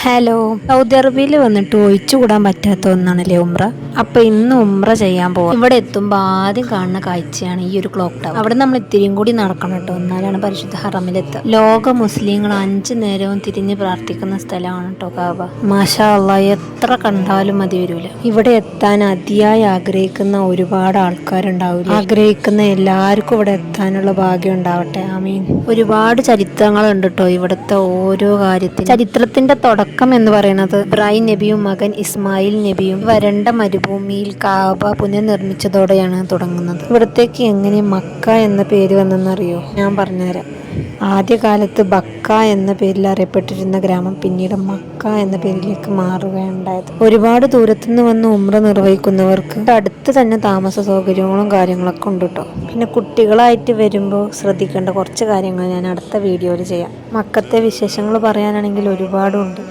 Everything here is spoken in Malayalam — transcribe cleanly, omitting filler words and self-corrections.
ഹലോ. സൗദി അറേബ്യയിൽ വന്നിട്ട് ഒഴിച്ചുകൂടാൻ പറ്റാത്ത ഒന്നാണല്ലേ ഉംറ. അപ്പൊ ഇന്ന് ഉംറ ചെയ്യാൻ പോവാം. ഇവിടെ എത്തുമ്പോൾ ആദ്യം കാണുന്ന കാഴ്ചയാണ് ഈ ഒരു ക്ലോക്ക് ടവർ. അവിടെ നമ്മൾ ഇത്തിരിയും കൂടി നടക്കണം കേട്ടോ, എന്നാലാണ് പരിശുദ്ധ ഹറമിലെത്തുക. ലോക മുസ്ലിങ്ങൾ 5 നേരവും തിരിഞ്ഞ് പ്രാർത്ഥിക്കുന്ന സ്ഥലമാണ് കേട്ടോ കാബ. മാഷാ അല്ലാഹ്, എത്ര കണ്ടാലും മതി വരൂല. ഇവിടെ എത്താൻ അതിയായി ആഗ്രഹിക്കുന്ന ഒരുപാട് ആൾക്കാരുണ്ടാവില്ല. ആഗ്രഹിക്കുന്ന എല്ലാവർക്കും ഇവിടെ എത്താനുള്ള ഭാഗ്യം ഉണ്ടാവട്ടെ, ആമീൻ. ഒരുപാട് ചരിത്രങ്ങളുണ്ട് കേട്ടോ ഇവിടുത്തെ ഓരോ കാര്യത്തിനും. ചരിത്രത്തിന്റെ തുടക്കം എന്ന് പറയുന്നത് ഇബ്രാഹിം നബിയും മകൻ ഇസ്മായിൽ നബിയും വരണ്ട മരുഭൂമിയിൽ കാബ പുനർനിർമ്മിച്ചതോടെയാണ് തുടങ്ങുന്നത്. ഇവിടത്തേക്ക് എങ്ങനെ മക്ക എന്ന പേര് വന്നെന്നറിയോ? ഞാൻ പറഞ്ഞുതരാം. ആദ്യകാലത്ത് ബക്ക എന്ന പേരിൽ അറിയപ്പെട്ടിരുന്ന ഗ്രാമം പിന്നീട് മക്ക എന്ന പേരിലേക്ക് മാറുകയുണ്ടായത്. ഒരുപാട് ദൂരത്തുനിന്ന് വന്ന് ഉംറ നിർവഹിക്കുന്നവർക്ക് അടുത്ത് തന്നെ താമസ സൗകര്യങ്ങളും കാര്യങ്ങളൊക്കെ ഉണ്ട് കേട്ടോ. പിന്നെ കുട്ടികളായിട്ട് വരുമ്പോൾ ശ്രദ്ധിക്കേണ്ട കുറച്ച് കാര്യങ്ങൾ ഞാൻ അടുത്ത വീഡിയോയിൽ ചെയ്യാം. മക്കത്തെ വിശേഷങ്ങൾ പറയാനാണെങ്കിൽ ഒരുപാടുണ്ട്.